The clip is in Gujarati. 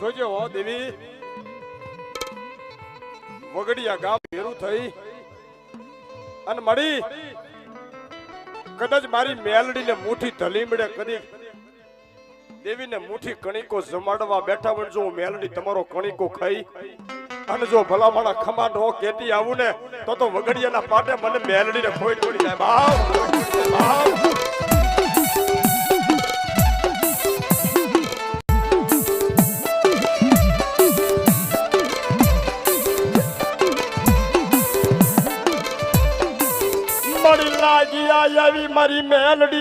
જોજો હો દેવી વગડિયા ગામ ભેરું થઈ અને મળી કદાચ મારી મેલડીને મુઠ્ઠી ધલીમડે કદી દેવીને મુઠ્ઠી કણીકો જમાડવા બેઠા પણ જો હું મેલડી તમારો કણીકો ખાઈ અને જો ભલામણા ખમા નો કેતી આવું ને તો વગડિયાના પાટે મને મેલડીને ખોઈ તોડી જાય બાપ બાપ લાગી આવી મારી મેલડી